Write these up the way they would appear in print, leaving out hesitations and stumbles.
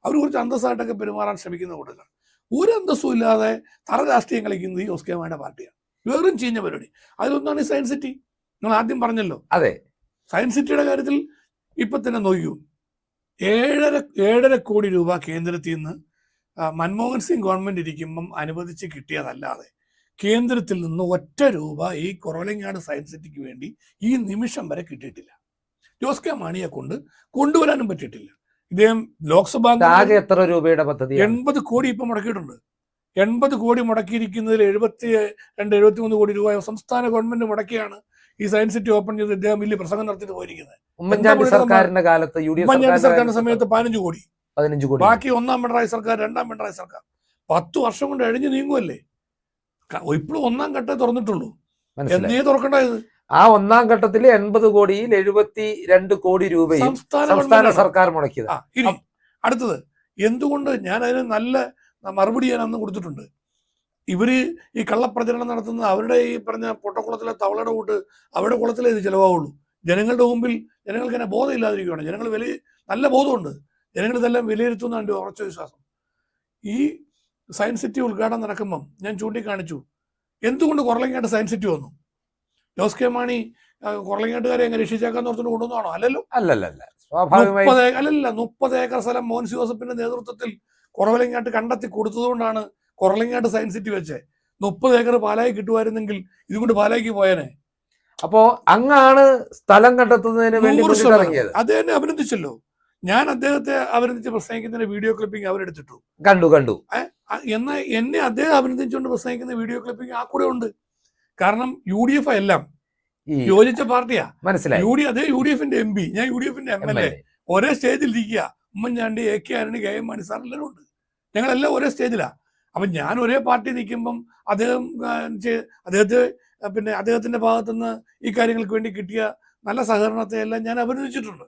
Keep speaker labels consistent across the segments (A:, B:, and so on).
A: അവർ കുറച്ച് അന്തസ്സായിട്ടൊക്കെ പെരുമാറാൻ ശ്രമിക്കുന്ന കൂട്ടത്തിലാണ്. ഒരു അന്തസ്സും ഇല്ലാതെ തറ രാഷ്ട്രീയം കളിക്കുന്നത് ഈ ജോസ് കെ മാണിയുടെ പാർട്ടിയാണ്. വെറും ചീഞ്ഞ പരിപാടി. അതിലൊന്നാണ് ഈ സയൻസ് സിറ്റി. നിങ്ങൾ ആദ്യം പറഞ്ഞല്ലോ.
B: അതെ,
A: സയൻസ് സിറ്റിയുടെ കാര്യത്തിൽ ഇപ്പൊ തന്നെ നോക്കൂ, 7.5 കോടി രൂപ കേന്ദ്രത്തിൽ നിന്ന് മൻമോഹൻ സിംഗ് ഗവൺമെന്റ് ഇരിക്കുമ്പം അനുവദിച്ച് കിട്ടിയതല്ലാതെ കേന്ദ്രത്തിൽ നിന്ന് ഒറ്റ രൂപ ഈ കുറവലങ്ങാട് സയൻസ് സിറ്റിക്ക് വേണ്ടി ഈ നിമിഷം വരെ കിട്ടിയിട്ടില്ല. ജോസ് കെ മാണിയെ കൊണ്ടുവരാനും പറ്റിയിട്ടില്ല. ഇദ്ദേഹം ലോക്സഭാ
B: എത്ര രൂപയുടെ പദ്ധതി?
A: 80 കോടി ഇപ്പൊ മുടക്കിയിട്ടുണ്ട്. 80 കോടി മുടക്കിയിരിക്കുന്നതിൽ 72-73 കോടി രൂപ സംസ്ഥാന ഗവൺമെന്റ് മുടക്കിയാണ് ഈ സയൻസ് സിറ്റി ഓപ്പൺ ചെയ്ത് ഇദ്ദേഹം വലിയ പ്രസംഗം നടത്തിയിട്ട് പോയിരിക്കുന്നത്.
B: ഉമ്മൻചാണ്ടി സർക്കാരിന്റെ കാലത്ത്,
A: ഉമ്മൻചാണ്ടി സർക്കാരിന്റെ സമയത്ത് 15 കോടി,
B: 15 കോടി.
A: ബാക്കി ഒന്നാം പിണറായി സർക്കാർ, രണ്ടാം പിണറായി സർക്കാർ 10 വർഷം കൊണ്ട് എഴിഞ്ഞു നീങ്ങുമല്ലേ. ഇപ്പോഴും ഒന്നാം ഘട്ടം തുറന്നിട്ടുള്ളൂ. എന്നേ തുറക്കണ്ടായത്?
B: ആ ഒന്നാം ഘട്ടത്തിൽ 80 കോടിയിൽ 72 കോടി രൂപയും സംസ്ഥാന സർക്കാർ മുടക്കിയത്.
A: ഇനി അടുത്തത് എന്തുകൊണ്ട് ഞാൻ അതിന് നല്ല മറുപടി ഞാൻ അന്ന് കൊടുത്തിട്ടുണ്ട്. ഇവര് ഈ കള്ളപ്രചരണം നടത്തുന്ന അവരുടെ ഈ പറഞ്ഞ പൊട്ടക്കുളത്തിലെ തവളയുടെ കൂട്ട് അവരുടെ കുളത്തിലേ ഇത് ചിലവാവുള്ളൂ. ജനങ്ങളുടെ മുമ്പിൽ ജനങ്ങൾക്ക് തന്നെ ബോധമില്ലാതിരിക്കുകയാണ്. ജനങ്ങൾ നല്ല ബോധമുണ്ട്. ജനങ്ങൾ ഇതെല്ലാം വിലയിരുത്തുന്ന എൻ്റെ ഉറച്ച വിശ്വാസം. ഈ സയൻസ് സിറ്റി ഉദ്ഘാടനം നടക്കുമ്പം ഞാൻ ചൂണ്ടിക്കാണിച്ചു എന്തുകൊണ്ട് കുറളങ്ങാട്ട് സയൻസ് സിറ്റി വന്നു. ജോസ് കെ മാണി കുറളങ്ങാട്ടുകാരെ എങ്ങനെ രക്ഷിച്ചേക്കാന്ന് ഓർത്തുകൊണ്ട് കൊണ്ടുവന്നാണോ? അല്ലല്ലോ.
B: അല്ലല്ല,
A: 30 ഏക്കർ സ്ഥലം മോൻസ് ജോസഫിന്റെ നേതൃത്വത്തിൽ കുറവലങ്ങാട്ട് കണ്ടെത്തി കൊടുത്തതുകൊണ്ടാണ് കുറളങ്ങാട്ട് സയൻസ് സിറ്റി വെച്ചേ. 30 ഏക്കർ പാലായി കിട്ടുമായിരുന്നെങ്കിൽ ഇതുകൊണ്ട് പാലായിക്ക് പോയനെ.
B: അപ്പോ അങ്ങാണ് സ്ഥലം കണ്ടെത്തുന്നതിന് വേണ്ടി
A: അത് തന്നെ അഭിനന്ദിച്ചല്ലോ. ഞാൻ അദ്ദേഹത്തെ അഭിനന്ദിച്ച് പ്രസംഗിക്കുന്നതിന്റെ വീഡിയോ ക്ലിപ്പിംഗ് അവരെടുത്തിട്ടു.
B: കണ്ടു.
A: എന്നാൽ എന്നെ അദ്ദേഹം അഭിനന്ദിച്ചുകൊണ്ട് പ്രസംഗിക്കുന്ന വീഡിയോ ക്ലിപ്പിംഗ് ആ കൂടെ ഉണ്ട്. കാരണം UDF എല്ലാം യോജിച്ച പാർട്ടിയാ.
B: മനസ്സിലായി.
A: അതേ UDF MP, ഞാൻ UDF MLA. ഒരേ സ്റ്റേജിൽ ഇരിക്കുക. Oommen Chandy, AK Antony, KM Mani sir എല്ലാവരും ഉണ്ട്. ഞങ്ങളെല്ലാം ഒരേ സ്റ്റേജിലാ. അപ്പൊ ഞാൻ ഒരേ പാർട്ടി നിൽക്കുമ്പം അദ്ദേഹത്തിന്റെ ഭാഗത്തുനിന്ന് ഈ കാര്യങ്ങൾക്ക് വേണ്ടി കിട്ടിയ നല്ല സഹകരണത്തെ എല്ലാം ഞാൻ അഭിനന്ദിച്ചിട്ടുണ്ട്.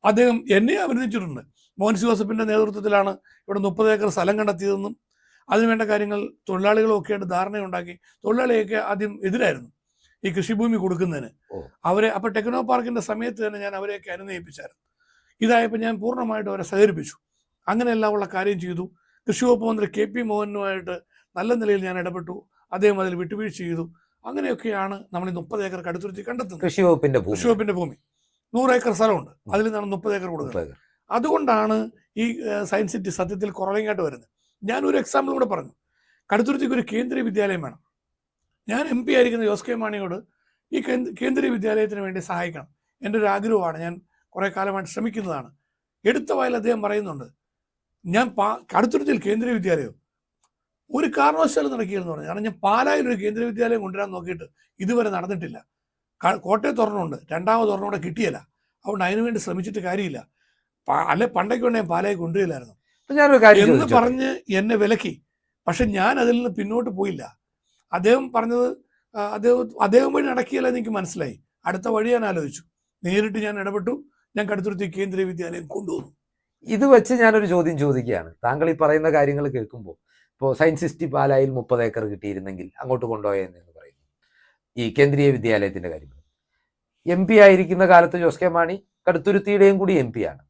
A: അദ്ദേഹം എന്നെ അഭിനന്ദിച്ചിട്ടുണ്ട്. മോൻസ് ജോസഫിന്റെ നേതൃത്വത്തിലാണ് ഇവിടെ 30 ഏക്കർ സ്ഥലം കണ്ടെത്തിയതെന്നും അതിനുവേണ്ട കാര്യങ്ങൾ തൊഴിലാളികളൊക്കെ ആയിട്ട് ധാരണയുണ്ടാക്കി. തൊഴിലാളിയൊക്കെ ആദ്യം എതിരായിരുന്നു ഈ കൃഷിഭൂമി കൊടുക്കുന്നതിന്. അപ്പോൾ ടെക്നോ പാർക്കിന്റെ സമയത്ത് തന്നെ ഞാൻ അവരെയൊക്കെ അനുനയിപ്പിച്ചായിരുന്നു. ഇതായപ്പോൾ ഞാൻ പൂർണ്ണമായിട്ട് അവരെ സഹകരിപ്പിച്ചു. അങ്ങനെയെല്ലാം ഉള്ള കാര്യം ചെയ്തു. കൃഷി വകുപ്പ് മന്ത്രി KP മോഹനുമായിട്ട് നല്ല നിലയിൽ ഞാൻ ഇടപെട്ടു. അദ്ദേഹം അതിൽ വിട്ടുവീഴ്ച ചെയ്തു. അങ്ങനെയൊക്കെയാണ് നമ്മൾ ഈ 30 ഏക്കർ കടുത്തുരുത്തി കണ്ടെത്തുന്നത്.
B: കൃഷി വകുപ്പിന്റെ ഭൂമി
A: 100 ഏക്കർ സ്ഥലമുണ്ട്. അതിൽ നിന്നാണ് 30 ഏക്കർ കൊടുക്കുന്നത്. അതുകൊണ്ടാണ് ഈ സയൻസ് സിറ്റി സത്യത്തിൽ കുറവങ്ങാട്ട് വരുന്നത്. ഞാനൊരു എക്സാമ്പിൾ കൂടെ പറഞ്ഞു. കടുത്തുരുത്തിക്ക് ഒരു കേന്ദ്രീയ വിദ്യാലയം വേണം. ഞാൻ MP ആയിരിക്കുന്ന ജോസ് കെ മാണിയോട് ഈ കേന്ദ്രീയ വിദ്യാലയത്തിന് വേണ്ടി സഹായിക്കണം, എൻ്റെ ഒരു ആഗ്രഹമാണ്. ഞാൻ കുറേ കാലമായിട്ട് ശ്രമിക്കുന്നതാണ്. എടുത്ത വായിൽ അദ്ദേഹം പറയുന്നുണ്ട്, ഞാൻ കടുത്തുരുത്തിയിൽ കേന്ദ്രീയ വിദ്യാലയം ഒരു കാരണവശാലും നടക്കുകയെന്ന് പറഞ്ഞു. കാരണം ഞാൻ പാലായിൽ ഒരു കേന്ദ്രീയ വിദ്യാലയം കൊണ്ടുവരാൻ നോക്കിയിട്ട് ഇതുവരെ നടന്നിട്ടില്ല. കോട്ടയത്ത് ഒരെണ്ണമുണ്ട്, രണ്ടാമത് ഒരെണ്ണം കൂടെ കിട്ടിയില്ല. അതുകൊണ്ട് അതിനുവേണ്ടി ശ്രമിച്ചിട്ട് കാര്യമില്ല. അല്ലെ പണ്ടൊക്കെ ഞാൻ പാലായി കൊണ്ടുവരില്ലായിരുന്നു എന്ന് പറഞ്ഞ് എന്നെ വിലക്കി. പക്ഷെ ഞാൻ അതിൽ നിന്ന് പിന്നോട്ട് പോയില്ല. അദ്ദേഹം പറഞ്ഞത് അദ്ദേഹം വഴി നടക്കിയല്ല എനിക്ക് മനസ്സിലായി. അടുത്ത വഴി ഞാൻ ആലോചിച്ചു. നേരിട്ട് ഞാൻ ഇടപെട്ടു. ഞാൻ കടുത്തുരുത്തി കേന്ദ്രീയ വിദ്യാലയം കൊണ്ടുവന്നു.
B: ഇത് വെച്ച് ഞാനൊരു ചോദ്യം ചോദിക്കുകയാണ്. താങ്കൾ ഈ പറയുന്ന കാര്യങ്ങൾ കേൾക്കുമ്പോൾ, ഇപ്പോൾ സയൻസ് സിറ്റി പാലായിൽ 30 ഏക്കർ കിട്ടിയിരുന്നെങ്കിൽ അങ്ങോട്ട് കൊണ്ടുപോയെന്ന് പറയുന്നു. ഈ കേന്ദ്രീയ വിദ്യാലയത്തിന്റെ കാര്യം MP ആയിരിക്കുന്ന കാലത്ത് ജോസ് കെ മാണി കടുത്തുരുത്തിയുടെയും കൂടി MP ആണ്.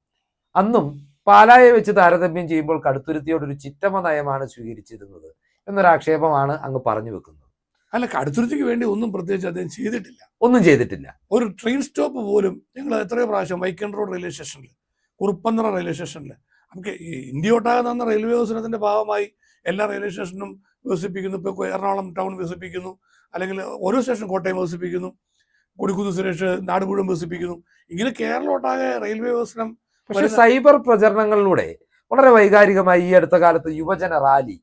B: അന്നും പാലായെ വെച്ച് താരതമ്യം ചെയ്യുമ്പോൾ കടുത്തുരുത്തിയോടൊരു ചിറ്റമ നയമാണ് സ്വീകരിച്ചിരുന്നത് എന്നൊരാക്ഷേപമാണ് അങ്ങ് പറഞ്ഞു വെക്കുന്നത്.
A: അല്ല, കടുത്തുരുത്തിക്ക് വേണ്ടി ഒന്നും പ്രത്യേകിച്ച് അദ്ദേഹം
B: ചെയ്തിട്ടില്ല. ഒരു
A: ട്രെയിൻ സ്റ്റോപ്പ് പോലും ഞങ്ങൾ എത്രയോ പ്രാവശ്യം വൈക്കൻ റോഡ് റെയിൽവേ സ്റ്റേഷനിൽ, കുറുപ്പന്തറ റെയിൽവേ സ്റ്റേഷനിൽ, നമുക്ക് ഇന്ത്യ ഒട്ടാകെ നടന്ന റെയിൽവേ വികസനത്തിന്റെ ഭാഗമായി എല്ലാ റെയിൽവേ സ്റ്റേഷനും വികസിപ്പിക്കുന്നു. ഇപ്പോൾ എറണാകുളം ടൗൺ വികസിപ്പിക്കുന്നു, അല്ലെങ്കിൽ ഓരോ സ്റ്റേഷൻ കോട്ടയം വികസിപ്പിക്കുന്നു, കൊടിക്കുന്ന് സുരേഷ് നാട് മുഴുവൻ വികസിപ്പിക്കുന്നു. ഇങ്ങനെ കേരളം ഒട്ടാകെ റെയിൽവേ വികസനം.
B: പക്ഷെ സൈബർ പ്രചരണങ്ങളിലൂടെ വളരെ വൈകാരികമായി ഈ അടുത്ത കാലത്ത് യുവജന റാലി,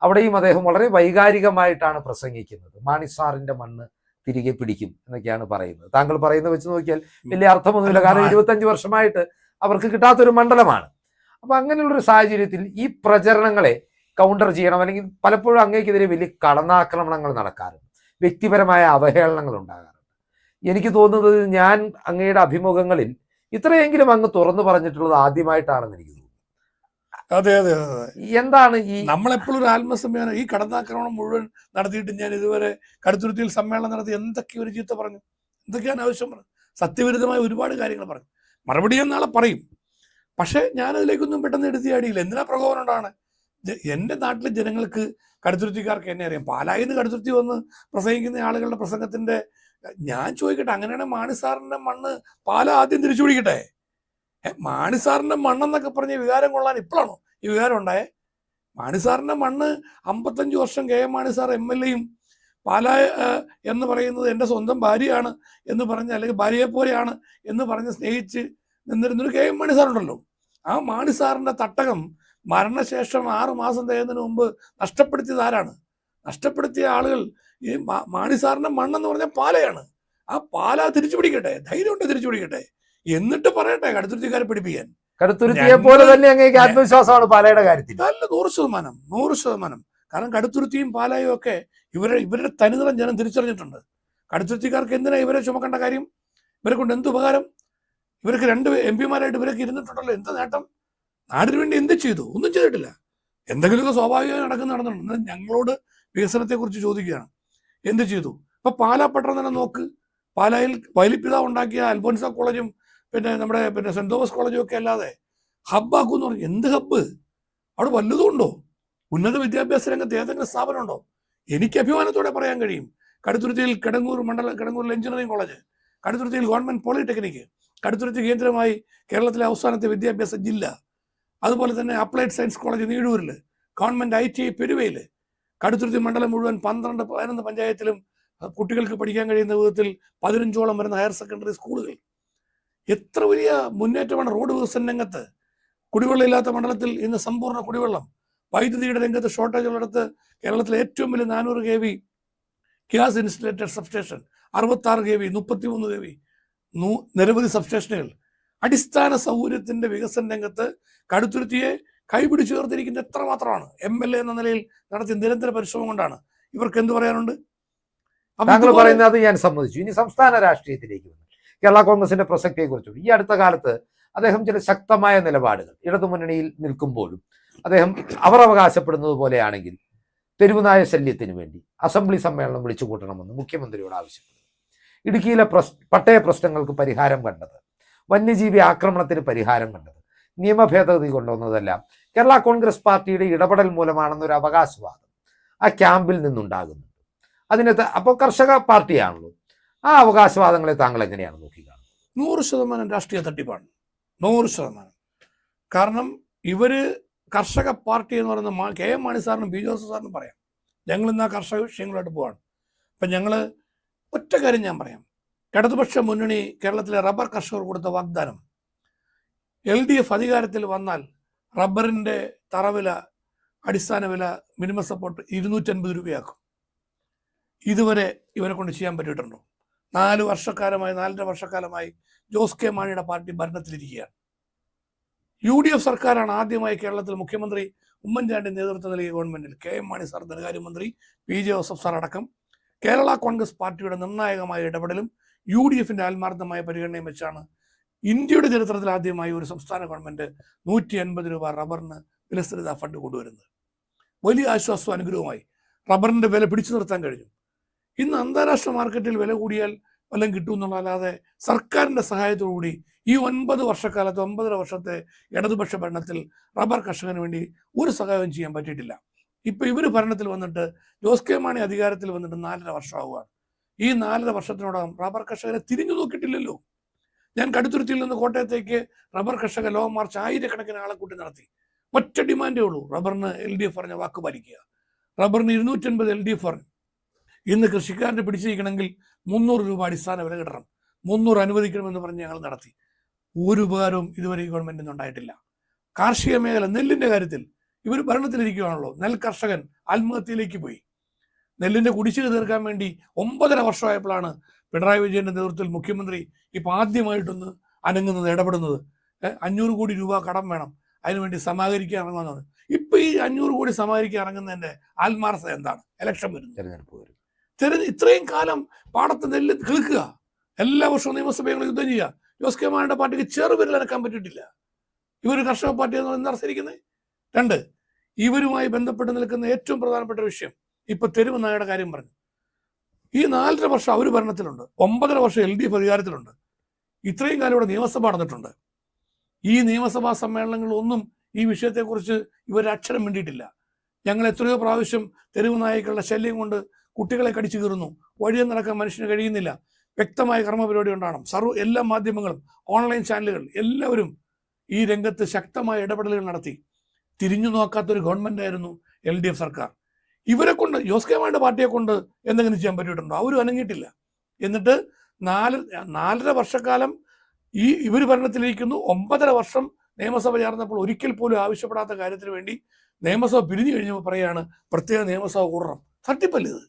B: അവിടെയും അദ്ദേഹം വളരെ വൈകാരികമായിട്ടാണ് പ്രസംഗിക്കുന്നത്. മാണി സാറിന്റെ മണ്ണ് തിരികെ പിടിക്കും എന്നൊക്കെയാണ് പറയുന്നത്. താങ്കൾ പറയുന്നത് വെച്ച് നോക്കിയാൽ വലിയ അർത്ഥമൊന്നുമില്ല. കാരണം 25 വർഷമായിട്ട് അവർക്ക് കിട്ടാത്തൊരു മണ്ഡലമാണ്. അപ്പൊ അങ്ങനെയുള്ളൊരു സാഹചര്യത്തിൽ ഈ പ്രചരണങ്ങളെ കൗണ്ടർ ചെയ്യണം, അല്ലെങ്കിൽ പലപ്പോഴും അങ്ങേക്കെതിരെ വലിയ കടന്നാക്രമണങ്ങൾ നടക്കാറുണ്ട്, വ്യക്തിപരമായ അവഹേളനങ്ങൾ ഉണ്ടാകാറുണ്ട്. എനിക്ക് തോന്നുന്നത് ഞാൻ അങ്ങയുടെ അഭിമുഖങ്ങളിൽ ഇത്രയെങ്കിലും അങ്ങ് തുറന്നു പറഞ്ഞിട്ടുള്ളത് ആദ്യമായിട്ടാണെന്ന് എനിക്ക് തോന്നുന്നു.
A: അതെ.
B: എന്താണ് ഈ
A: നമ്മളെപ്പോഴും ഒരു ആത്മസമ്മേളനം, ഈ കടന്നാക്രമണം മുഴുവൻ നടത്തിയിട്ട് ഞാൻ ഇതുവരെ കടുത്തുരുത്തിയിൽ സമ്മേളനം നടത്തി എന്തൊക്കെ ഒരു ചീത്ത പറഞ്ഞു, എന്തൊക്കെയാണ് ആവശ്യം പറഞ്ഞു, സത്യവിരുദ്ധമായ ഒരുപാട് കാര്യങ്ങൾ പറഞ്ഞു. മറുപടി ഞാൻ നാളെ പറയും. പക്ഷെ ഞാനതിലേക്കൊന്നും പെട്ടെന്ന് എടുത്തിയാടിയില്ല. എന്തിനാ പ്രകോപനം ഉണ്ടാണ്? എൻ്റെ നാട്ടിലെ ജനങ്ങൾക്ക്, കടുത്തുരുത്തിക്കാർക്ക് എന്നെ അറിയാം. പാലായിൽ നിന്ന് കടുത്തുരുത്തി വന്ന് പ്രസംഗിക്കുന്ന ആളുകളുടെ പ്രസംഗത്തിന്റെ ഞാൻ ചോദിക്കട്ടെ, അങ്ങനെയാണെങ്കിൽ മാണി സാറിന്റെ മണ്ണ് പാല ആദ്യം തിരിച്ചു പിടിക്കട്ടെ. മാണി സാറിന്റെ മണ്ണെന്നൊക്കെ പറഞ്ഞ വികാരം കൊള്ളാൻ ഇപ്പോഴാണോ ഈ വികാരം ഉണ്ടായേ? മാണി സാറിന്റെ മണ്ണ് 55 വർഷം കെ എം മാണി സാർ MLA-യും പാല എന്ന് പറയുന്നത് എൻ്റെ സ്വന്തം ഭാര്യയാണ് എന്ന് പറഞ്ഞ്, അല്ലെങ്കിൽ ഭാര്യയെ പോലെയാണ് എന്ന് പറഞ്ഞ് സ്നേഹിച്ച് നിന്നിരുന്നൊരു കെ എം മാണി സാറുണ്ടല്ലോ. ആ മാണി സാറിന്റെ തട്ടകം മരണശേഷം 6 മാസം തികയുന്നതിന് മുമ്പ് നഷ്ടപ്പെടുത്തിയത് ആരാണ്? നഷ്ടപ്പെടുത്തിയ ആളുകൾ ഈ മാണി സാറിന്റെ മണ്ണെന്ന് പറഞ്ഞാൽ പാലയാണ്. ആ പാല തിരിച്ചു പിടിക്കട്ടെ, ധൈര്യം ഉണ്ട് തിരിച്ചു പിടിക്കട്ടെ, എന്നിട്ട് പറയട്ടെ കടുത്തുരുത്തിക്കാരെ പിടിപ്പിക്കാൻ.
B: കടുത്തുരുത്തിയെ പോലെ തന്നെ അങ്ങേക്ക് ആത്മവിശ്വാസമാണ് പാലയുടെ കാര്യത്തിൽ.
A: നല്ല 100%. കാരണം കടുത്തുരുത്തിയും പാലായും ഒക്കെ ഇവരുടെ തനിനിറം ജനം തിരിച്ചറിഞ്ഞിട്ടുണ്ട്. കടുത്തുരുത്തിക്കാർക്ക് എന്തിനാ ഇവരെ ചുമക്കേണ്ട കാര്യം? ഇവരെ കൊണ്ട് എന്ത് ഉപകാരം? ഇവർക്ക് 2 MP-മാരായിട്ട് ഇവരൊക്കെ ഇരുന്നിട്ടുണ്ടല്ലോ. എന്ത് നേട്ടം? നാടിന് വേണ്ടി എന്ത് ചെയ്തു? ഒന്നും ചെയ്തിട്ടില്ല. എന്തെങ്കിലുമൊക്കെ സ്വാഭാവികമായി നടന്നിട്ടുണ്ട്. ഞങ്ങളോട് വികസനത്തെക്കുറിച്ച് ചോദിക്കുകയാണ്, എന്ത് ചെയ്തു? ഇപ്പൊ പാലാ പട്ടണം തന്നെ നോക്ക്. പാലായിൽ വൈലിപ്പിതാവ് ഉണ്ടാക്കിയ അൽഫോൻസ കോളേജും നമ്മുടെ സെന്റ് തോമസ് കോളേജും ഒക്കെ അല്ലാതെ ഹബ്ബാക്കുമെന്ന് പറഞ്ഞു. എന്ത് ഹബ്ബ്? അവിടെ വല്ലതും ഉണ്ടോ? ഉന്നത വിദ്യാഭ്യാസ രംഗത്ത് ഏതെങ്കിലും സ്ഥാപനം ഉണ്ടോ? എനിക്ക് അഭിമാനത്തോടെ പറയാൻ കഴിയും, കടുത്തുരുത്തിയിൽ കിടങ്ങൂരിൽ എഞ്ചിനീയറിംഗ് കോളേജ്, കടുത്തുരുത്തിയിൽ ഗവൺമെന്റ് പോളിടെക്നിക്ക്, കടുത്തുരുത്തി കേന്ദ്രമായി കേരളത്തിലെ അവസാനത്തെ വിദ്യാഭ്യാസ ജില്ല, അതുപോലെ തന്നെ അപ്ലൈഡ് സയൻസ് കോളേജ് നീഴൂരിൽ, ഗവൺമെന്റ് ITI പെരുവയിൽ, കടുത്തുരുത്തി മണ്ഡലം മുഴുവൻ 12-15 പഞ്ചായത്തിലും കുട്ടികൾക്ക് പഠിക്കാൻ കഴിയുന്ന വിധത്തിൽ 15ഓളം വരുന്ന ഹയർ സെക്കൻഡറി സ്കൂളുകൾ. എത്ര വലിയ മുന്നേറ്റമാണ് റോഡ് വികസന രംഗത്ത്. കുടിവെള്ളമില്ലാത്ത മണ്ഡലത്തിൽ ഇന്ന് സമ്പൂർണ്ണ കുടിവെള്ളം. വൈദ്യുതിയുടെ രംഗത്ത് ഷോർട്ടേജുള്ളിടത്ത് കേരളത്തിലെ ഏറ്റവും വലിയ 400 kV gas ഇൻസ്റ്റലേറ്റഡ് substation, 66 kV, 33 kV, നിരവധി സബ്സ്റ്റേഷനുകൾ. അടിസ്ഥാന സൗകര്യത്തിന്റെ വികസന രംഗത്ത് കടുത്തുരുത്തിയെ കൈപിടിച്ചു ചേർത്തിരിക്കുന്നത് എത്രമാത്രമാണ്. MLA എന്ന നിലയിൽ നടത്തിയ നിരന്തര പരിശ്രമം കൊണ്ടാണ്. ഇവർക്ക് എന്ത് പറയാനുണ്ട്?
B: താങ്കൾ പറയുന്നത് ഞാൻ സമ്മതിച്ചു. ഇനി സംസ്ഥാന രാഷ്ട്രീയത്തിലേക്ക് വന്നു. കേരള കോൺഗ്രസിന്റെ പ്രസക്തിയെക്കുറിച്ചും ഈ അടുത്ത കാലത്ത് അദ്ദേഹം ചില ശക്തമായ നിലപാടുകൾ ഇടതുമുന്നണിയിൽ നിൽക്കുമ്പോഴും അദ്ദേഹം അവർ അവകാശപ്പെടുന്നത് പോലെയാണെങ്കിൽ തെരുവുനായ ശല്യത്തിന് വേണ്ടി അസംബ്ലി സമ്മേളനം വിളിച്ചു കൂട്ടണമെന്ന് മുഖ്യമന്ത്രിയോട് ആവശ്യപ്പെടുന്നു. ഇടുക്കിയിലെ പട്ടയ പ്രശ്നങ്ങൾക്ക് പരിഹാരം കണ്ടത്, വന്യജീവി ആക്രമണത്തിന് പരിഹാരം കണ്ടത്, നിയമ ഭേദഗതി കൊണ്ടുവന്നതെല്ലാം കേരള കോൺഗ്രസ് പാർട്ടിയുടെ ഇടപെടൽ മൂലമാണെന്നൊരു അവകാശവാദം ആ ക്യാമ്പിൽ നിന്നുണ്ടാകുന്നുണ്ട്. അപ്പോൾ കർഷക പാർട്ടിയാണല്ലോ. ആ അവകാശവാദങ്ങളെ താങ്കൾ എങ്ങനെയാണ് നോക്കിക്കാണുന്നത്?
A: 100% രാഷ്ട്രീയ തട്ടിപ്പാണ്. 100%. കാരണം ഇവര് കർഷക പാർട്ടി എന്ന് പറയുന്ന കെ എം മാണി സാറിനും പി ജോസഫ് സാറിനും പറയാം, ഞങ്ങൾ ഇന്ന് ആ കർഷക വിഷയങ്ങളായിട്ട് പോവാണ്. അപ്പം ഞങ്ങൾ ഒറ്റ കാര്യം ഞാൻ പറയാം. ഇടതുപക്ഷ മുന്നണി കേരളത്തിലെ റബ്ബർ കർഷകർ കൊടുത്ത വാഗ്ദാനം, LDF അധികാരത്തിൽ വന്നാൽ റബ്ബറിൻ്റെ തറവില, അടിസ്ഥാന വില, മിനിമം സപ്പോർട്ട് 250 രൂപയാക്കും. ഇതുവരെ ഇവരെ കൊണ്ട് ചെയ്യാൻ പറ്റിയിട്ടുണ്ടോ? 4 വർഷക്കാലമായി, 4.5 വർഷക്കാലമായി ജോസ് കെ മാണിയുടെ പാർട്ടി ഭരണത്തിലിരിക്കുകയാണ്. UDF സർക്കാരാണ് ആദ്യമായി കേരളത്തിൽ മുഖ്യമന്ത്രി ഉമ്മൻചാണ്ടി നേതൃത്വം നൽകിയ ഗവൺമെന്റിൽ കെ എം മാണി സാർ, ധനകാര്യമന്ത്രി PJ ജോസഫ് സാർ അടക്കം കേരള കോൺഗ്രസ് പാർട്ടിയുടെ നിർണായകമായ ഇടപെടലും UDF-ന്റെ ആത്മാർത്ഥമായ പരിഗണനയും വെച്ചാണ് ഇന്ത്യയുടെ ചരിത്രത്തിൽ ആദ്യമായി ഒരു സംസ്ഥാന ഗവൺമെന്റ് 150 രൂപ റബ്ബറിന് വിലസ്ഥിരതാ ഫണ്ട് കൊണ്ടുവരുന്നത്. വലിയ ആശ്വാസവും അനുഗ്രഹവുമായി റബ്ബറിന്റെ വില പിടിച്ചു നിർത്താൻ കഴിഞ്ഞു. ഇന്ന് അന്താരാഷ്ട്ര മാർക്കറ്റിൽ വില കൂടിയാൽ വല്ലതും കിട്ടും എന്നുള്ളതല്ലാതെ സർക്കാരിന്റെ സഹായത്തോടുകൂടി ഈ 9 വർഷക്കാലത്ത് 9.5 വർഷത്തെ ഇടതുപക്ഷ ഭരണത്തിൽ റബ്ബർ കർഷകന് വേണ്ടി ഒരു സഹായവും ചെയ്യാൻ പറ്റിയിട്ടില്ല. ഇപ്പൊ ഇവര് ഭരണത്തിൽ വന്നിട്ട് ജോസ് കെ മാണി അധികാരത്തിൽ വന്നിട്ട് 4.5 വർഷമാവുകയാണ്. ഈ 4.5 വർഷത്തിനോടകം റബ്ബർ കർഷകരെ തിരിഞ്ഞു നോക്കിയിട്ടില്ലല്ലോ. ഞാൻ കടുത്തുരുത്തിയിൽ നിന്ന് കോട്ടയത്തേക്ക് റബ്ബർ കർഷക ലോങ് മാർച്ച് 1000-കണക്കിന് ആളെ കൂട്ടി നടത്തി. ഒറ്റ ഡിമാൻഡേ ഉള്ളൂ, റബ്ബറിന് LDF പറഞ്ഞ വാക്ക് പാലിക്കുക. റബ്ബറിന് 250 LDF പറഞ്ഞു. ഇന്ന് കൃഷിക്കാരനെ പിടിച്ചിരിക്കണമെങ്കിൽ 300 രൂപ അടിസ്ഥാന വില കിട്ടണം, 300 അനുവദിക്കണമെന്ന് പറഞ്ഞ് ഞങ്ങൾ നടത്തി. ഒരു ഉപകാരവും ഇതുവരെ ഈ ഗവൺമെന്റിൽ നിന്ന് ഉണ്ടായിട്ടില്ല. കാർഷിക മേഖല, നെല്ലിന്റെ കാര്യത്തിൽ ഇവർ ഭരണത്തിലിരിക്കുകയാണല്ലോ. നെൽ കർഷകൻ ആത്മഹത്യയിലേക്ക് പോയി. നെല്ലിന്റെ കുടിശ്ശിക തീർക്കാൻ വേണ്ടി 9.5 വർഷമായപ്പോഴാണ് പിണറായി വിജയന്റെ നേതൃത്വത്തിൽ മുഖ്യമന്ത്രി ഇപ്പം ആദ്യമായിട്ടൊന്ന് അനങ്ങുന്നത്, ഇടപെടുന്നത്. 500 കോടി രൂപ കടം വേണം, അതിനുവേണ്ടി സമാഹരിക്കാൻ ഇറങ്ങുന്നത്. ഇപ്പൊ ഈ 500 കോടി സമാഹരിക്കാൻ ഇറങ്ങുന്നതിന്റെ ആത്മാർത്ഥത എന്താണ്? ഇലക്ഷൻ വരുന്നു, തെരഞ്ഞെടുപ്പ് വരും. ഇത്രയും കാലം പാടത്ത് നെല്ല് കിളുക്കുക, എല്ലാ വർഷവും നിയമസഭയിൽ യുദ്ധം ചെയ്യുക. ജോസ് കെ മാണിയുടെ പാർട്ടിക്ക് ചെറുവിരൽ അനക്കാൻ പറ്റിയിട്ടില്ല. ഇവർ കർഷക പാർട്ടി എന്ന് എന്താ അർത്ഥിക്കുന്നത്? 2, ഇവരുമായി ബന്ധപ്പെട്ട് നിൽക്കുന്ന ഏറ്റവും പ്രധാനപ്പെട്ട വിഷയം, ഇപ്പൊ തെരുവ് നായയുടെ കാര്യം പറഞ്ഞു. ഈ 4.5 വർഷം അവർ ഭരണത്തിലുണ്ട്, 9.5 വർഷം LDF അധികാരത്തിലുണ്ട്. ഇത്രയും കാലം ഇവിടെ നിയമസഭ നടന്നിട്ടുണ്ട്. ഈ നിയമസഭാ സമ്മേളനങ്ങളിലൊന്നും ഈ വിഷയത്തെക്കുറിച്ച് ഇവരക്ഷരം മിണ്ടിയിട്ടില്ല. ഞങ്ങൾ എത്രയോ പ്രാവശ്യം തെരുവ് നായ്ക്കളുടെ ശല്യം കൊണ്ട് കുട്ടികളെ കടിച്ചു കീറുന്നു, വഴിയെ നടക്കാൻ മനുഷ്യന് കഴിയുന്നില്ല, വ്യക്തമായ കർമ്മപരിപാടി ഉണ്ടാകണം. എല്ലാ മാധ്യമങ്ങളും, ഓൺലൈൻ ചാനലുകൾ എല്ലാവരും ഈ രംഗത്ത് ശക്തമായ ഇടപെടലുകൾ നടത്തി. തിരിഞ്ഞു നോക്കാത്തൊരു ഗവൺമെന്റ് ആയിരുന്നു LDF സർക്കാർ. ഇവരെ കൊണ്ട്, ജോസ് കെ മാണിയുടെ പാർട്ടിയെ കൊണ്ട് എന്തെങ്കിലും ചെയ്യാൻ പറ്റിയിട്ടുണ്ടോ? അവരും അനങ്ങിയിട്ടില്ല. എന്നിട്ട് 4.5 വർഷക്കാലം ഇവർ ഭരണത്തിലിരിക്കുന്നു. 9.5 വർഷം നിയമസഭ ചേർന്നപ്പോൾ ഒരിക്കൽ പോലും ആവശ്യപ്പെടാത്ത കാര്യത്തിന് വേണ്ടി നിയമസഭ പിരിഞ്ഞു കഴിഞ്ഞപ്പോൾ പറയാണ് പ്രത്യേക നിയമസഭ കൂടണം. തട്ടിപ്പല്ലേ ഇത്?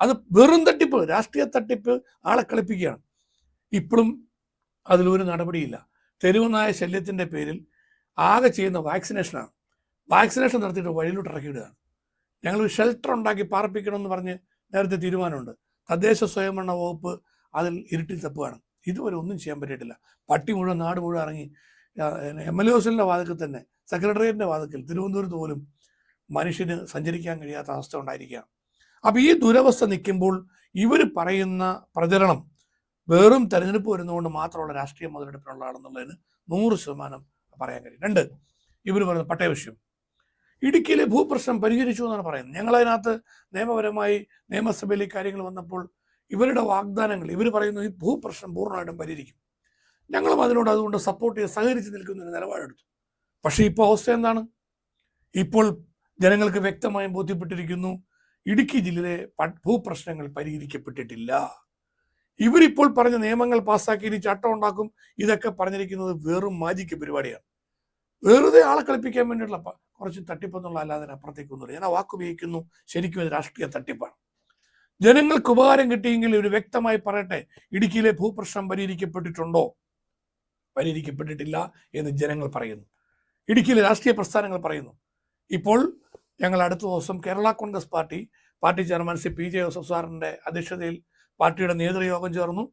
A: അത് വെറും തട്ടിപ്പ്, രാഷ്ട്രീയ തട്ടിപ്പ്, ആളെ കളിപ്പിക്കുകയാണ്. ഇപ്പോഴും അതിലൊരു നടപടിയില്ല. തെരുവ് നായ ശല്യത്തിൻ്റെ പേരിൽ ആകെ ചെയ്യുന്ന വാക്സിനേഷനാണ്. വാക്സിനേഷൻ നടത്തിയിട്ട് വഴിയിലോട്ട് ഇറക്കിയിടുകയാണ്. ഞങ്ങൾ ഷെൽട്ടർ ഉണ്ടാക്കി പാർപ്പിക്കണമെന്ന് പറഞ്ഞ് നേരത്തെ തീരുമാനമുണ്ട്. തദ്ദേശ സ്വയംഭരണ വകുപ്പ് അതിൽ ഇരുട്ടി തപ്പുകയാണ്. ഇതുവരെ ഒന്നും ചെയ്യാൻ പറ്റിയിട്ടില്ല. പട്ടി മുഴുവൻ നാട് മുഴുവൻ ഇറങ്ങി MLA ഹൗസിൻ്റെ വാതിൽക്കൽ തന്നെ, സെക്രട്ടേറിയറ്റിൻ്റെ വാതിൽക്കൽ, തിരുവനന്തപുരത്ത് പോലും മനുഷ്യന് സഞ്ചരിക്കാൻ കഴിയാത്ത അവസ്ഥ ഉണ്ടായിരിക്കുകയാണ്. അപ്പോൾ ഈ ദുരവസ്ഥ നിൽക്കുമ്പോൾ ഇവർ പറയുന്ന പ്രചരണം വെറും തെരഞ്ഞെടുപ്പ് വരുന്നതുകൊണ്ട് മാത്രമുള്ള രാഷ്ട്രീയ മുതലെടുപ്പിനുള്ളതാണെന്നുള്ളതിന് 100% പറയാൻ കഴിയും. 2, ഇവർ പറയുന്ന പട്ടയ വിഷയം. ഇടുക്കിയിലെ ഭൂപ്രശ്നം പരിഹരിച്ചു എന്നാണ് പറയുന്നത്. ഞങ്ങളതിനകത്ത് നിയമപരമായി നിയമസഭയിൽ കാര്യങ്ങൾ വന്നപ്പോൾ ഇവരുടെ വാഗ്ദാനങ്ങൾ, ഇവർ പറയുന്നു ഈ ഭൂപ്രശ്നം പൂർണ്ണമായിട്ടും പരിഹരിക്കും. ഞങ്ങളും അതുകൊണ്ട് സപ്പോർട്ട് ചെയ്ത് സഹകരിച്ച് നിൽക്കുന്നതിന് നിലപാടെടുത്തു. പക്ഷേ ഇപ്പോൾ അവസ്ഥ എന്താണ്? ഇപ്പോൾ ജനങ്ങൾക്ക് വ്യക്തമായും ബോധ്യപ്പെട്ടിരിക്കുന്നു, ഇടുക്കി ജില്ലയിലെ ഭൂപ്രശ്നങ്ങൾ പരിഹരിക്കപ്പെട്ടിട്ടില്ല. ഇവരിപ്പോൾ പറഞ്ഞ നിയമങ്ങൾ പാസ്സാക്കി ഇനി ചട്ടം ഉണ്ടാക്കും, ഇതൊക്കെ പറഞ്ഞിരിക്കുന്നത് വെറും മാജിക്ക് പരിപാടിയാണ്. വെറുതെ ആളെ കളിപ്പിക്കാൻ വേണ്ടിയിട്ടുള്ള കുറച്ച് തട്ടിപ്പെന്നുള്ള അല്ലാതെ അപ്പുറത്തേക്കൊന്നുമില്ല. ഞാൻ ആ വാക്ക് ഉപയോഗിക്കുന്നു, ശരിക്കും ഇത് രാഷ്ട്രീയ തട്ടിപ്പാണ്. ജനങ്ങൾക്ക് ഉപകാരം കിട്ടിയെങ്കിൽ ഒരു വ്യക്തമായി പറയട്ടെ, ഇടുക്കിയിലെ ഭൂപ്രശ്നം പരിഹരിക്കപ്പെട്ടിട്ടുണ്ടോ? പരിഹരിക്കപ്പെട്ടിട്ടില്ല എന്ന് ജനങ്ങൾ പറയുന്നു, ഇടുക്കിയിലെ രാഷ്ട്രീയ പ്രസ്ഥാനങ്ങൾ പറയുന്നു. ഇപ്പോൾ ഞങ്ങൾ അടുത്ത ദിവസം Kerala Congress party chairman Shri PJ Joseph സാറിൻ്റെ അധ്യക്ഷതയിൽ പാർട്ടിയുടെ നേതൃയോഗം ചേർന്നു.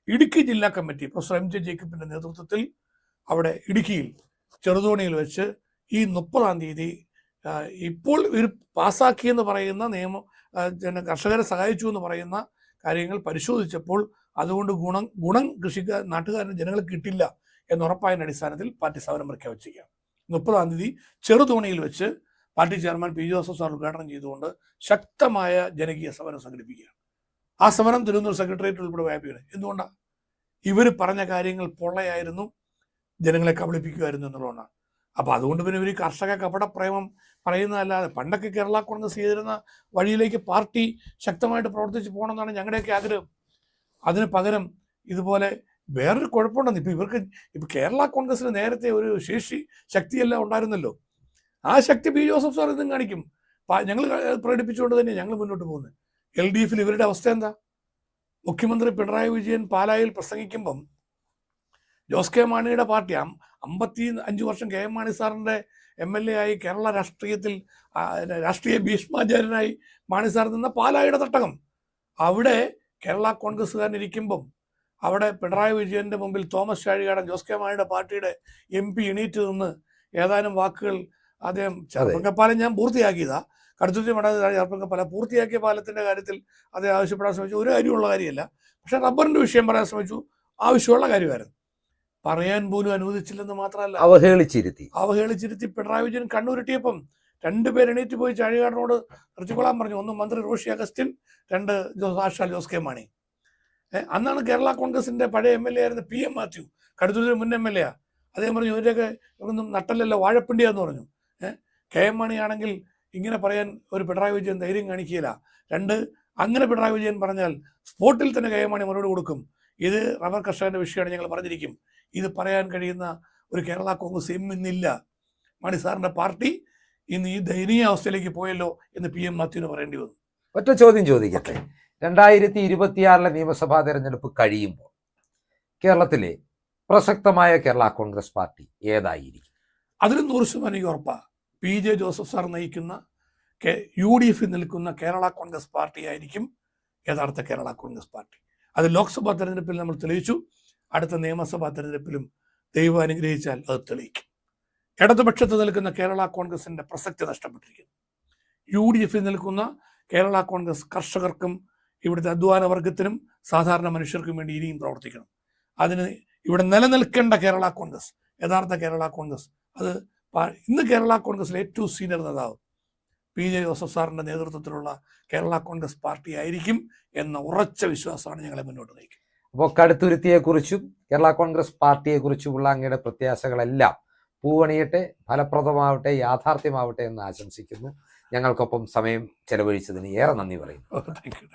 A: ഇടുക്കി ജില്ലാ കമ്മിറ്റി പ്രൊഫസർ MJ ജേക്കബിൻ്റെ നേതൃത്വത്തിൽ അവിടെ ഇടുക്കിയിൽ ചെറുതോണിയിൽ വെച്ച് ഈ 30-ാം തീയതി ഇപ്പോൾ ഇവർ പാസ്സാക്കിയെന്ന് പറയുന്ന നിയമം, കർഷകരെ സഹായിച്ചു എന്ന് പറയുന്ന കാര്യങ്ങൾ പരിശോധിച്ചപ്പോൾ അതുകൊണ്ട് ഗുണം നാട്ടുകാരന് ജനങ്ങൾക്ക് കിട്ടില്ല എന്നുറപ്പായതിൻ്റെ അടിസ്ഥാനത്തിൽ പാർട്ടി സമരം പ്രഖ്യാപിച്ചിരിക്കുകയാണ്. 30-ാം തീയതി ചെറുതോണിയിൽ വെച്ച് party chairman PJ Joseph sir ഉദ്ഘാടനം ചെയ്തുകൊണ്ട് ശക്തമായ ജനകീയ സമരം സംഘടിപ്പിക്കുകയാണ്. ആ സമരം തിരുവനന്തപുരം സെക്രട്ടേറിയറ്റ് ഉൾപ്പെടെ വ്യാപിയാണ്. എന്തുകൊണ്ടാണ്? ഇവർ പറഞ്ഞ കാര്യങ്ങൾ പൊള്ളയായിരുന്നു, ജനങ്ങളെ കബളിപ്പിക്കുമായിരുന്നു എന്നുള്ളതാണ്. അപ്പോൾ അതുകൊണ്ട് പിന്നെ ഇവർ കർഷക കപട പ്രേമം പറയുന്നതല്ലാതെ, പണ്ടൊക്കെ കേരള കോൺഗ്രസ് ചെയ്തിരുന്ന വഴിയിലേക്ക് പാർട്ടി ശക്തമായിട്ട് പ്രവർത്തിച്ച് പോകണമെന്നാണ് ഞങ്ങളുടെയൊക്കെ ആഗ്രഹം. അതിന് പകരം ഇതുപോലെ വേറൊരു കുഴപ്പമുണ്ടെന്ന്, ഇപ്പോൾ കേരള കോൺഗ്രസിന് നേരത്തെ ഒരു ശക്തിയെല്ലാം ഉണ്ടായിരുന്നല്ലോ. ആ ശക്തി PJ ജോസഫ് സാർ ഇതും കാണിക്കും. ഞങ്ങൾ പ്രകടിപ്പിച്ചുകൊണ്ട് തന്നെ ഞങ്ങൾ മുന്നോട്ട് പോകുന്നത്. LDF ഇവരുടെ അവസ്ഥ എന്താ? മുഖ്യമന്ത്രി പിണറായി വിജയൻ പാലായിൽ പ്രസംഗിക്കുമ്പം ജോസ് കെ മാണിയുടെ പാർട്ടി 55 വർഷം KM മാണി സാറിൻ്റെ MLA ആയി കേരള രാഷ്ട്രീയത്തിൽ രാഷ്ട്രീയ ഭീഷ്മാചാര്യനായി മാണി സാർ നിന്ന പാലായുടെ തട്ടകം, അവിടെ കേരള കോൺഗ്രസ്സുകാരൻ ഇരിക്കുമ്പം അവിടെ പിണറായി വിജയൻ്റെ മുമ്പിൽ തോമസ് ചാഴികാടൻ, ജോസ് കെ മാണിയുടെ പാർട്ടിയുടെ MP എണീറ്റ് നിന്ന് ഏതാനും വാക്കുകൾ അദ്ദേഹം, ചെറുപ്പങ്കപ്പാലം ഞാൻ പൂർത്തിയാക്കിയതാ, കടുത്തുരുത്തി മട ചെറുപ്പങ്കപ്പാലം പൂർത്തിയാക്കിയ പാലത്തിൻ്റെ കാര്യത്തിൽ അദ്ദേഹം ആവശ്യപ്പെടാൻ ശ്രമിച്ചു. ഒരു കാര്യമുള്ള കാര്യമല്ല. പക്ഷേ റബ്ബറിൻ്റെ വിഷയം പറയാൻ ശ്രമിച്ചു, ആവശ്യമുള്ള കാര്യമായിരുന്നു. പറയാൻ പോലും അനുവദിച്ചില്ലെന്ന് മാത്രമല്ല, അവഹേളിച്ചിരുത്തി പിണറായി വിജയൻ കണ്ണൂരിട്ടിയപ്പം 2 പേർ എണീറ്റ് പോയി ചാഴികാടനോട് നിർത്തിക്കൊള്ളാൻ പറഞ്ഞു. ഒന്ന് മന്ത്രി റോഷി അഗസ്റ്റിൻ, 2 ജോസ് കെ മാണി. അന്നാണ് കേരള കോൺഗ്രസിൻ്റെ പഴയ MLA ആയിരുന്ന PM മാത്യു, കടുത്തുരുത്തി മുൻ MLA. അദ്ദേഹം പറഞ്ഞു ഇവരൊക്കെ ഇവരൊന്നും നട്ടല്ലല്ലോ വാഴപ്പിണ്ടിയാന്ന് പറഞ്ഞു. KM മാണി ആണെങ്കിൽ ഇങ്ങനെ പറയാൻ ഒരു പിണറായി വിജയൻ ധൈര്യം കാണിക്കുകയില്ല. 2, അങ്ങനെ പിണറായി വിജയൻ പറഞ്ഞാൽ സ്പോട്ടിൽ തന്നെ KM മാണി മറുപടി കൊടുക്കും. ഇത് റബ്ബർ കർഷകന്റെ വിഷയമാണ്, ഞങ്ങൾ പറഞ്ഞിരിക്കും. ഇത് പറയാൻ കഴിയുന്ന ഒരു കേരള കോൺഗ്രസ് ഇന്നില്ല. മാണി സാറിൻ്റെ പാർട്ടി ഇന്ന് ഈ ദയനീയ അവസ്ഥയിലേക്ക് പോയല്ലോ എന്ന് PM മാത്യുവിന് പറയേണ്ടി വന്നു.
B: ഒറ്റ ചോദ്യം ചോദിക്കട്ടെ. 2026 നിയമസഭാ തെരഞ്ഞെടുപ്പ് കഴിയുമ്പോൾ കേരളത്തിലെ പ്രസക്തമായ കേരള കോൺഗ്രസ് പാർട്ടി ഏതായിരിക്കും?
A: അതിന് 100% എനിക്ക് ഉറപ്പാണ്. PJ ജോസഫ് സാർ നയിക്കുന്ന UDF നിൽക്കുന്ന കേരള കോൺഗ്രസ് പാർട്ടി ആയിരിക്കും യഥാർത്ഥ കേരള കോൺഗ്രസ് പാർട്ടി. അത് ലോക്സഭാ തെരഞ്ഞെടുപ്പിൽ നമ്മൾ തെളിയിച്ചു. അടുത്ത നിയമസഭാ തെരഞ്ഞെടുപ്പിലും ദൈവം അനുഗ്രഹിച്ചാൽ അത് തെളിയിക്കും. ഇടതുപക്ഷത്ത് നിൽക്കുന്ന കേരള കോൺഗ്രസിൻ്റെ പ്രസക്തി നഷ്ടപ്പെട്ടിരിക്കുന്നു. UDF നിൽക്കുന്ന കേരള കോൺഗ്രസ് കർഷകർക്കും ഇവിടുത്തെ അധ്വാന വർഗത്തിനും സാധാരണ മനുഷ്യർക്കും വേണ്ടി ഇനിയും പ്രവർത്തിക്കണം. അതിന് ഇവിടെ നിലനിൽക്കേണ്ട കേരള കോൺഗ്രസ് യഥാർത്ഥ കേരള കോൺഗ്രസ്. അത് ഇന്ന് കേരള കോൺഗ്രസിലെ ഏറ്റവും സീനിയർ നേതാവ് PJ ജോസഫ് സാറിൻ്റെ നേതൃത്വത്തിലുള്ള കേരള കോൺഗ്രസ് പാർട്ടി ആയിരിക്കും എന്ന ഉറച്ച വിശ്വാസമാണ് ഞങ്ങളെ മുന്നോട്ട് നയിക്കുന്നത്.
B: അപ്പോൾ കടുത്തുരുത്തിയെക്കുറിച്ചും കേരള കോൺഗ്രസ് പാർട്ടിയെക്കുറിച്ചുമുള്ള അങ്ങയുടെ പ്രത്യാശകളെല്ലാം പൂവണിയട്ടെ, ഫലപ്രദമാവട്ടെ, യാഥാർത്ഥ്യമാവട്ടെ എന്ന് ആശംസിക്കുന്നു. ഞങ്ങൾക്കൊപ്പം സമയം ചെലവഴിച്ചതിന് ഏറെ നന്ദി പറയുന്നു.
A: Thank you.